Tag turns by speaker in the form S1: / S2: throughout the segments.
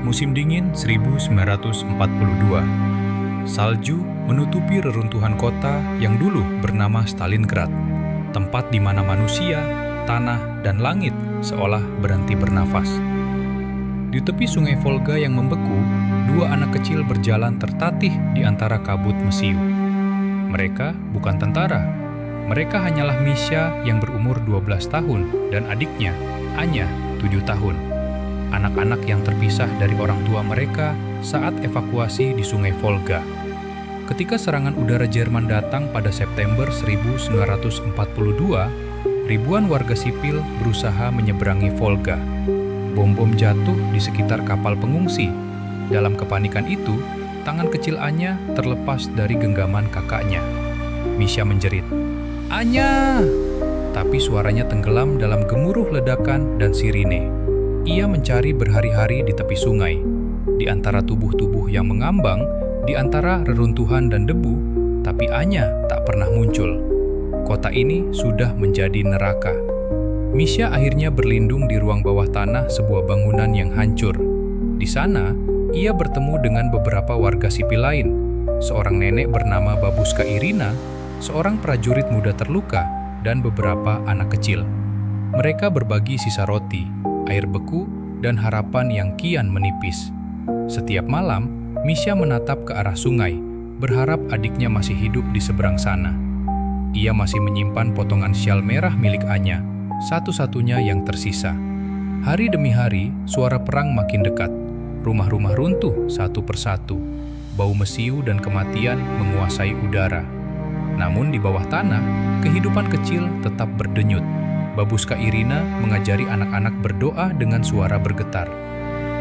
S1: Musim dingin 1942. Salju menutupi reruntuhan kota yang dulu bernama Stalingrad, tempat di mana manusia, tanah, dan langit seolah berhenti bernafas. Di tepi sungai Volga yang membeku, dua anak kecil berjalan tertatih di antara kabut mesiu. Mereka bukan tentara. Mereka hanyalah Misha yang berumur 12 tahun dan adiknya, Anya, 7 tahun. Anak-anak yang terpisah dari orang tua mereka saat evakuasi di sungai Volga. Ketika serangan udara Jerman datang pada September 1942, ribuan warga sipil berusaha menyeberangi Volga. Bom-bom jatuh di sekitar kapal pengungsi. Dalam kepanikan itu, tangan kecil Anya terlepas dari genggaman kakaknya. Misha menjerit, "Anya!" Tapi suaranya tenggelam dalam gemuruh ledakan dan sirine. Ia mencari berhari-hari di tepi sungai, di antara tubuh-tubuh yang mengambang, di antara reruntuhan dan debu, tapi Anya tak pernah muncul. Kota ini sudah menjadi neraka. Misha akhirnya berlindung di ruang bawah tanah sebuah bangunan yang hancur. Di sana, ia bertemu dengan beberapa warga sipil lain, seorang nenek bernama Babushka Irina, seorang prajurit muda terluka, dan beberapa anak kecil. Mereka berbagi sisa roti, air beku, dan harapan yang kian menipis. Setiap malam, Misha menatap ke arah sungai, berharap adiknya masih hidup di seberang sana. Ia masih menyimpan potongan syal merah milik Anya, satu-satunya yang tersisa. Hari demi hari, suara perang makin dekat. Rumah-rumah runtuh satu persatu. Bau mesiu dan kematian menguasai udara. Namun di bawah tanah, kehidupan kecil tetap berdenyut. Babushka Irina mengajari anak-anak berdoa dengan suara bergetar.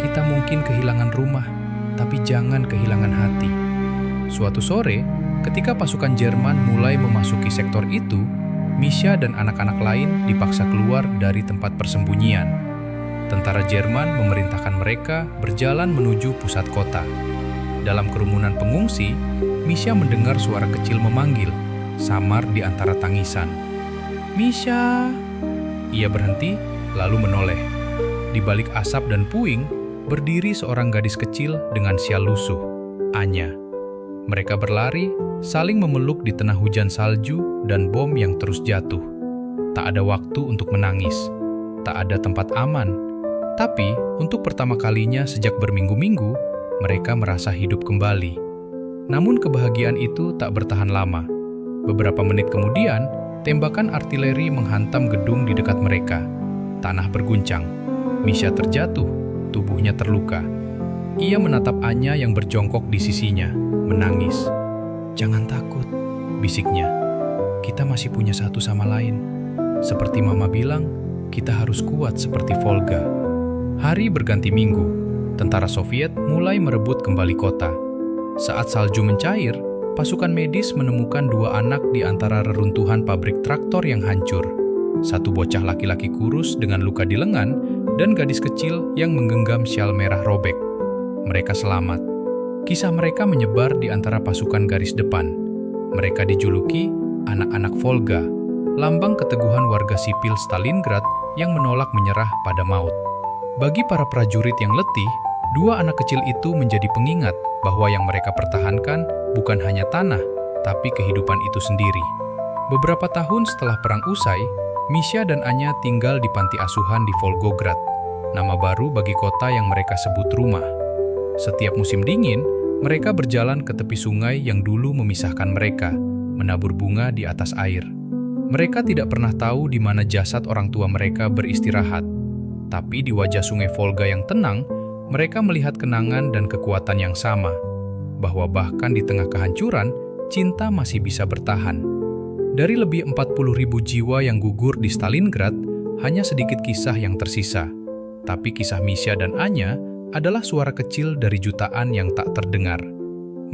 S1: Kita mungkin kehilangan rumah, tapi jangan kehilangan hati. Suatu sore, ketika pasukan Jerman mulai memasuki sektor itu, Misha dan anak-anak lain dipaksa keluar dari tempat persembunyian. Tentara Jerman memerintahkan mereka berjalan menuju pusat kota. Dalam kerumunan pengungsi, Misha mendengar suara kecil memanggil, samar di antara tangisan. "Misha!" Ia berhenti, lalu menoleh. Di balik asap dan puing, berdiri seorang gadis kecil dengan syal lusuh, Anya. Mereka berlari, saling memeluk di tengah hujan salju dan bom yang terus jatuh. Tak ada waktu untuk menangis, tak ada tempat aman. Tapi, untuk pertama kalinya sejak berminggu-minggu, mereka merasa hidup kembali. Namun kebahagiaan itu tak bertahan lama. Beberapa menit kemudian, tembakan artileri menghantam gedung di dekat mereka. Tanah berguncang. Misha terjatuh, tubuhnya terluka. Ia menatap Anya yang berjongkok di sisinya, menangis. "Jangan takut," bisiknya. "Kita masih punya satu sama lain. Seperti Mama bilang, kita harus kuat seperti Volga." Hari berganti minggu. Tentara Soviet mulai merebut kembali kota. Saat salju mencair, pasukan medis menemukan dua anak di antara reruntuhan pabrik traktor yang hancur. Satu bocah laki-laki kurus dengan luka di lengan dan gadis kecil yang menggenggam syal merah robek. Mereka selamat. Kisah mereka menyebar di antara pasukan garis depan. Mereka dijuluki anak-anak Volga, lambang keteguhan warga sipil Stalingrad yang menolak menyerah pada maut. Bagi para prajurit yang letih, dua anak kecil itu menjadi pengingat bahwa yang mereka pertahankan bukan hanya tanah, tapi kehidupan itu sendiri. Beberapa tahun setelah perang usai, Misha dan Anya tinggal di panti asuhan di Volgograd, nama baru bagi kota yang mereka sebut rumah. Setiap musim dingin, mereka berjalan ke tepi sungai yang dulu memisahkan mereka, menabur bunga di atas air. Mereka tidak pernah tahu di mana jasad orang tua mereka beristirahat. Tapi di wajah sungai Volga yang tenang, mereka melihat kenangan dan kekuatan yang sama, bahwa bahkan di tengah kehancuran, cinta masih bisa bertahan. Dari lebih 40.000 jiwa yang gugur di Stalingrad, hanya sedikit kisah yang tersisa. Tapi kisah Misha dan Anya adalah suara kecil dari jutaan yang tak terdengar.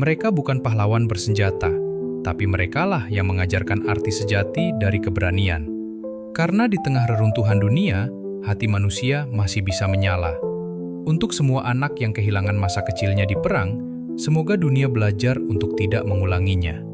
S1: Mereka bukan pahlawan bersenjata, tapi merekalah yang mengajarkan arti sejati dari keberanian. Karena di tengah reruntuhan dunia, hati manusia masih bisa menyala. Untuk semua anak yang kehilangan masa kecilnya di perang, semoga dunia belajar untuk tidak mengulanginya.